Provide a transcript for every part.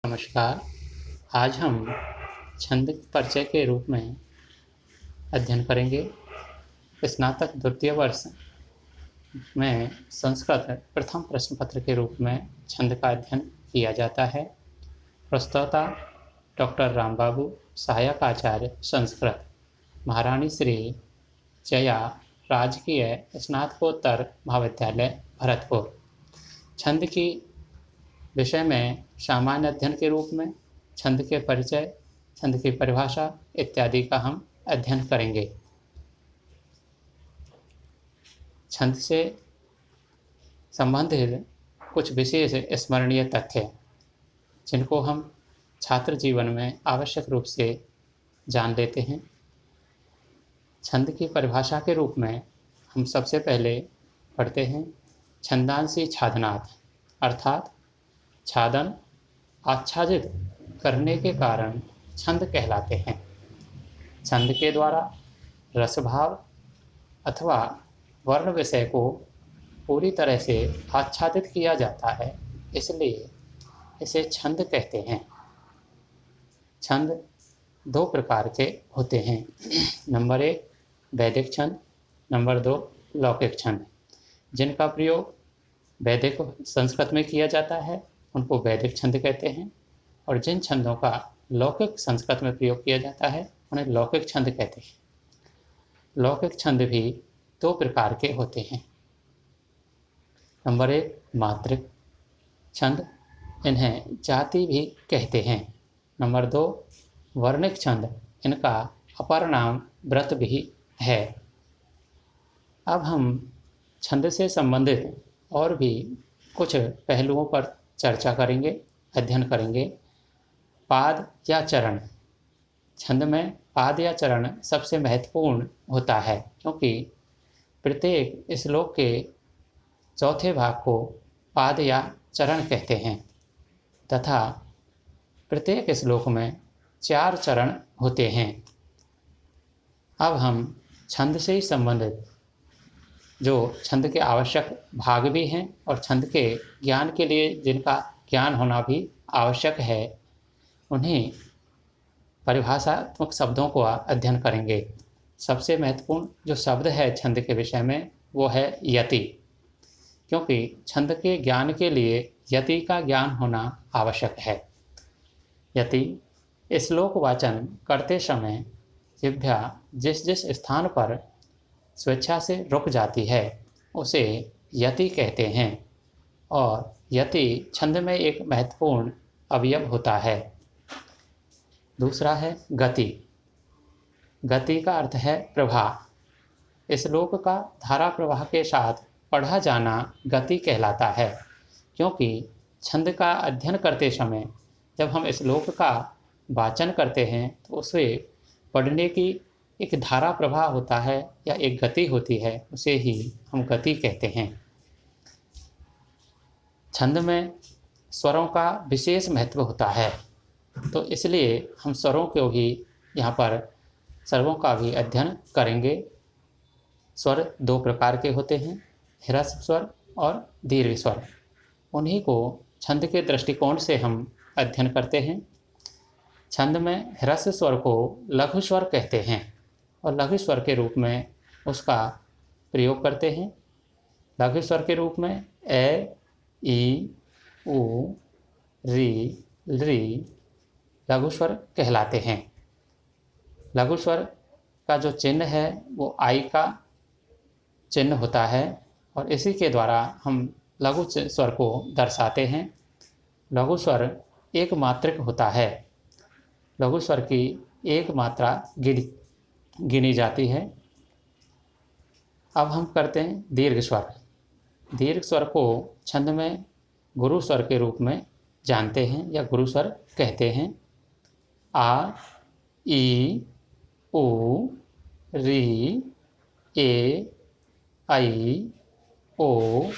नमस्कार। आज हम छंद परिचय के रूप में अध्ययन करेंगे। स्नातक द्वितीय वर्ष में संस्कृत प्रथम प्रश्न पत्र के रूप में छंद का अध्ययन किया जाता है। प्रस्तोता डॉक्टर रामबाबू, सहायक आचार्य संस्कृत, महारानी श्री जया राजकीय स्नातकोत्तर महाविद्यालय भरतपुर। छंद की विषय में सामान्य अध्ययन के रूप में छंद के परिचय, छंद की परिभाषा इत्यादि का हम अध्ययन करेंगे। छंद से संबंधित कुछ विशेष स्मरणीय तथ्य जिनको हम छात्र जीवन में आवश्यक रूप से जान लेते हैं। छंद की परिभाषा के रूप में हम सबसे पहले पढ़ते हैं छंदांसी छादनात्, अर्थात छादन आच्छादित करने के कारण छंद कहलाते हैं। छंद के द्वारा रसभाव अथवा वर्ण विषय को पूरी तरह से आच्छादित किया जाता है, इसलिए इसे छंद कहते हैं। छंद दो प्रकार के होते हैं। नंबर 1 वैदिक छंद, नंबर 2 लौकिक छंद। जिनका प्रयोग वैदिक संस्कृत में किया जाता है उनको वैदिक छंद कहते हैं, और जिन छंदों का लौकिक संस्कृत में प्रयोग किया जाता है उन्हें लौकिक छंद कहते हैं। लौकिक छंद भी दो प्रकार के होते हैं। नंबर 1 मात्रिक छंद, इन्हें जाति भी कहते हैं। नंबर 2 वर्णिक छंद, इनका अपर नाम व्रत भी है। अब हम छंद से संबंधित और भी कुछ पहलुओं पर चर्चा करेंगे, अध्ययन करेंगे। पाद या चरण। छंद में पाद या चरण सबसे महत्वपूर्ण होता है, क्योंकि प्रत्येक श्लोक के चौथे भाग को पाद या चरण कहते हैं तथा प्रत्येक श्लोक में 4 चरण होते हैं। अब हम छंद से ही संबंधित जो छंद के आवश्यक भाग भी हैं और छंद के ज्ञान के लिए जिनका ज्ञान होना भी आवश्यक है, उन्हें परिभाषात्मक शब्दों को अध्ययन करेंगे। सबसे महत्वपूर्ण जो शब्द है छंद के विषय में वो है यति, क्योंकि छंद के ज्ञान के लिए यति का ज्ञान होना आवश्यक है। यति श्लोक वाचन करते समय जिह्वा जिस जिस स्थान पर स्वेच्छा से रुक जाती है उसे यति कहते हैं, और यति छंद में एक महत्वपूर्ण अवयव होता है। दूसरा है गति। गति का अर्थ है प्रवाह। श्लोक का धारा प्रवाह के साथ पढ़ा जाना गति कहलाता है, क्योंकि छंद का अध्ययन करते समय जब हम श्लोक का वाचन करते हैं तो उसे पढ़ने की एक धारा प्रवाह होता है या एक गति होती है, उसे ही हम गति कहते हैं। छंद में स्वरों का विशेष महत्व होता है, तो इसलिए हम स्वरों को भी यहाँ पर स्वरों का भी अध्ययन करेंगे। स्वर दो प्रकार के होते हैं, ह्रस्व स्वर और दीर्घ स्वर। उन्हीं को छंद के दृष्टिकोण से हम अध्ययन करते हैं। छंद में ह्रस्व स्वर को लघु स्वर कहते हैं और लघु स्वर के रूप में उसका प्रयोग करते हैं। लघु स्वर के रूप में ए, ई, उ, री, री लघु स्वर कहलाते हैं। लघु स्वर का जो चिन्ह है वो आई का चिन्ह होता है, और इसी के द्वारा हम लघु स्वर को दर्शाते हैं। लघु स्वर एक मात्रिक होता है। लघु स्वर की एक मात्रा गिनी जाती है। अब हम करते हैं दीर्घ स्वर। दीर्घ स्वर को छंद में गुरु स्वर के रूप में जानते हैं या गुरु स्वर कहते हैं। आ, ई, उ, री, ए, आई, ओ,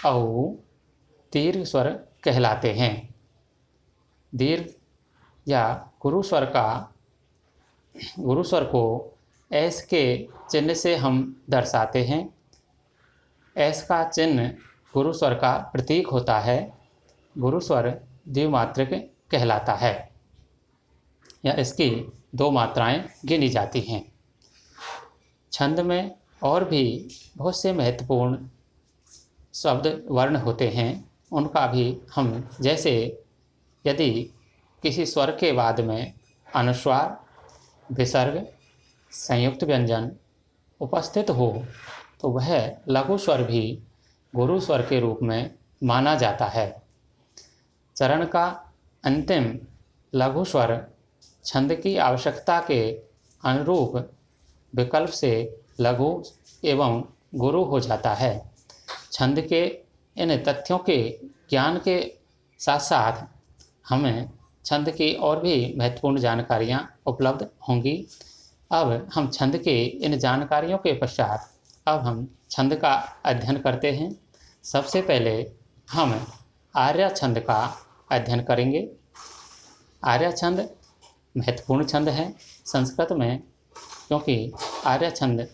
औ दीर्घ स्वर कहलाते हैं। दीर्घ या गुरु स्वर को एस के चिन्ह से हम दर्शाते हैं। एस का चिन्ह गुरु स्वर का प्रतीक होता है। गुरु स्वर द्विमात्रिक कहलाता है, या इसकी 2 मात्राएं गिनी जाती हैं। छंद में और भी बहुत से महत्वपूर्ण शब्द वर्ण होते हैं, उनका भी हम, जैसे यदि किसी स्वर के बाद में अनुस्वार, विसर्ग, संयुक्त व्यंजन उपस्थित हो तो वह लघु स्वर भी गुरु स्वर के रूप में माना जाता है। चरण का अंतिम लघु स्वर छंद की आवश्यकता के अनुरूप विकल्प से लघु एवं गुरु हो जाता है। छंद के इन तथ्यों के ज्ञान के साथ साथ हमें छंद की और भी महत्वपूर्ण जानकारियाँ उपलब्ध होंगी। अब हम छंद के इन जानकारियों के पश्चात अब हम छंद का अध्ययन करते हैं। सबसे पहले हम आर्या छंद का अध्ययन करेंगे। आर्या छंद महत्वपूर्ण छंद है संस्कृत में, क्योंकि आर्या छंद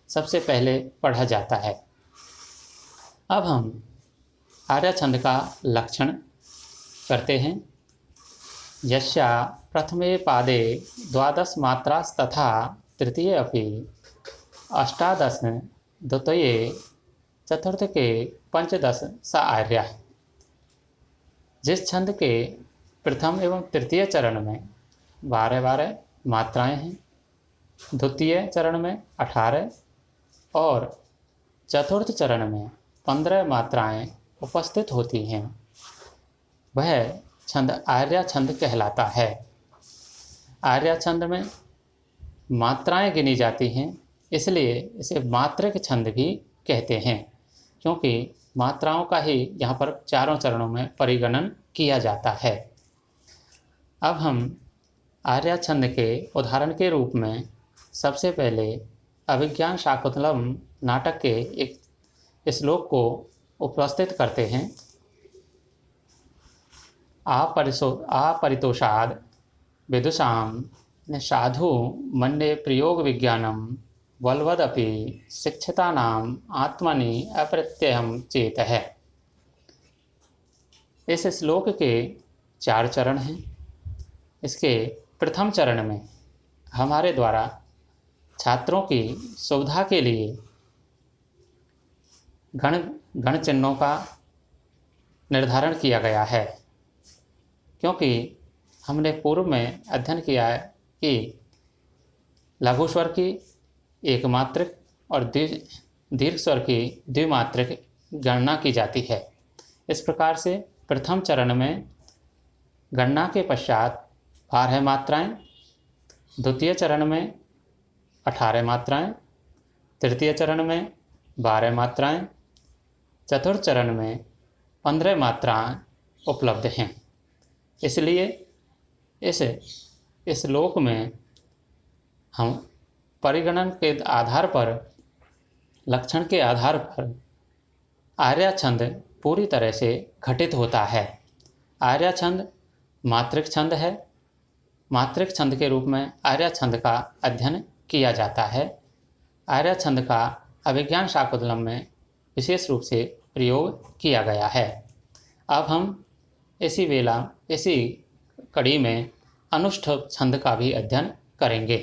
सबसे पहले पढ़ा जाता है। अब हम आर्या छंद का लक्षण करते हैं। यस्या प्रथमे पादे 12 मात्रास्तथा तृतीये अपि 18, द्वितीये चतुर्थ के 15 सा आर्या। जिस छंद के प्रथम एवं तृतीय चरण में 12 मात्राएं हैं, द्वितीय चरण में 18 और चतुर्थ चरण में 15 मात्राएं उपस्थित होती हैं, वह छंद आर्या छंद कहलाता है। आर्या छंद में मात्राएं गिनी जाती हैं, इसलिए इसे मात्रक छंद भी कहते हैं, क्योंकि मात्राओं का ही यहाँ पर चारों चरणों में परिगणन किया जाता है। अब हम आर्या छंद के उदाहरण के रूप में सबसे पहले अभिज्ञान शाकुंतलम नाटक के एक श्लोक को उपस्थित करते हैं। आपरितोषाद विदुषाम साधु मन्ये प्रयोग विज्ञानम बलवदपि शिक्षितानाम आत्मनि अप्रत्ययम चेत है। इस श्लोक के 4 चरण हैं। इसके प्रथम चरण में हमारे द्वारा छात्रों की सुविधा के लिए गण चिन्हों का निर्धारण किया गया है, क्योंकि हमने पूर्व में अध्ययन किया है कि लघु स्वर की एकमात्रक और दीर्घ स्वर की द्विमात्रक गणना की जाती है। इस प्रकार से प्रथम चरण में गणना के पश्चात 12 मात्राएं, द्वितीय चरण में 18 मात्राएं, तृतीय चरण में 12 मात्राएं, चतुर्थ चरण में 15 मात्राएं उपलब्ध हैं। इसलिए इस श्लोक में हम परिगणन के आधार पर, लक्षण के आधार पर आर्या छंद पूरी तरह से घटित होता है। आर्या छंद मात्रिक छंद है। मात्रिक छंद के रूप में आर्या छंद का अध्ययन किया जाता है। आर्या छंद का अभिज्ञान शाकुंतलम में विशेष रूप से प्रयोग किया गया है। अब हम इसी कड़ी में अनुष्ठुप छंद का भी अध्ययन करेंगे।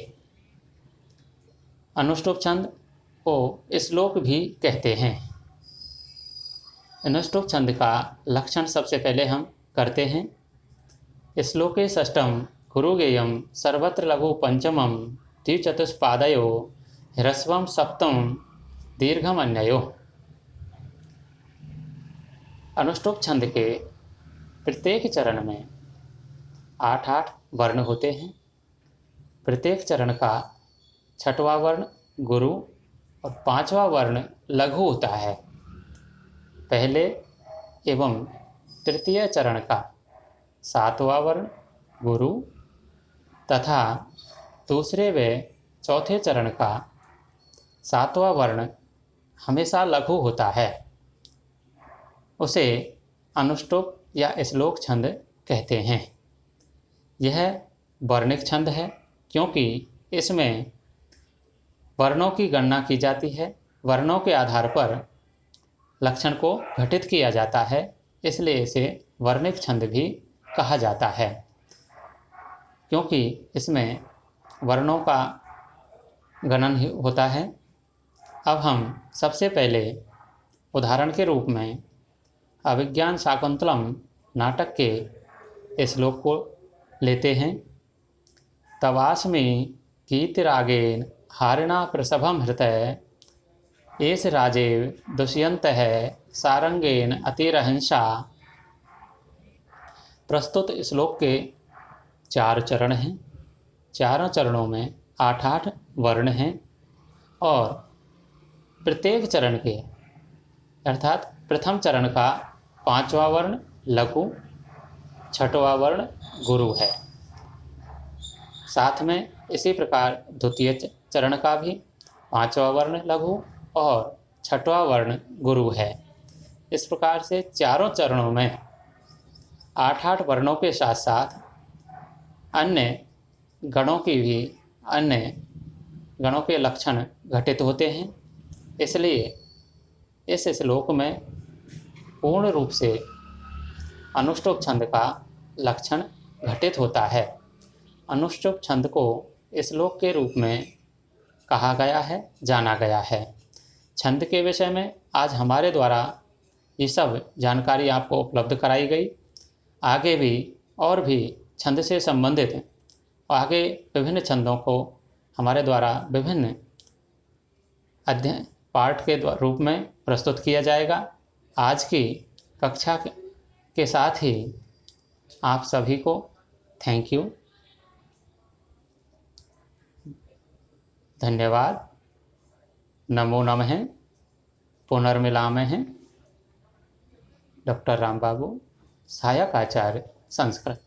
अनुष्ठुप छंद को श्लोक भी कहते हैं। अनुष्ठुप छंद का लक्षण सबसे पहले हम करते हैं। श्लोके षष्ठम गुरुगेयम सर्वत्र लघु पंचमम द्विचतुष्पादयो ह्रस्वम सप्तम दीर्घम अन्ययो। अनुष्ठुप छंद के प्रत्येक चरण में 8 वर्ण होते हैं। प्रत्येक चरण का 6वां वर्ण गुरु और 5वां वर्ण लघु होता है। पहले एवं तृतीय चरण का 7वां वर्ण गुरु तथा दूसरे व चौथे चरण का 7वां वर्ण हमेशा लघु होता है। उसे अनुष्ठुप या श्लोक छंद कहते हैं। यह वर्णिक छंद है, क्योंकि इसमें वर्णों की गणना की जाती है। वर्णों के आधार पर लक्षण को घटित किया जाता है, इसलिए इसे वर्णिक छंद भी कहा जाता है, क्योंकि इसमें वर्णों का गणन होता है। अब हम सबसे पहले उदाहरण के रूप में अभिज्ञान शाकुंतलम नाटक के श्लोक को लेते हैं। तवास्मि गीतिरागेन हारिणा प्रसभम हृतय एष राजेव दुष्यन्तः सारंगेन अतिरहंसा। प्रस्तुत श्लोक के 4 चरण हैं। चारों चरणों में 8-8 वर्ण हैं और प्रत्येक चरण के अर्थात प्रथम चरण का 5वां वर्ण लघु, 6वां वर्ण गुरु है। साथ में इसी प्रकार द्वितीय चरण का भी 5वां वर्ण लघु और 6वां वर्ण गुरु है। इस प्रकार से चारों चरणों में 8-8 वर्णों के साथ साथ अन्य गणों की भी अन्य गणों के लक्षण घटित होते हैं। इसलिए इस श्लोक में पूर्ण रूप से अनुष्टुप छंद का लक्षण घटित होता है। अनुष्टुप छंद को श्लोक के रूप में कहा गया है, जाना गया है। छंद के विषय में आज हमारे द्वारा ये सब जानकारी आपको उपलब्ध कराई गई। आगे भी और भी छंद से संबंधित आगे विभिन्न छंदों को हमारे द्वारा विभिन्न अध्ययन पाठ के रूप में प्रस्तुत किया जाएगा। आज की कक्षा के साथ ही आप सभी को थैंक यू, धन्यवाद, नमो नमः, पुनर्मिलामः। डॉक्टर रामबाबू, सहायक आचार्य संस्कृत।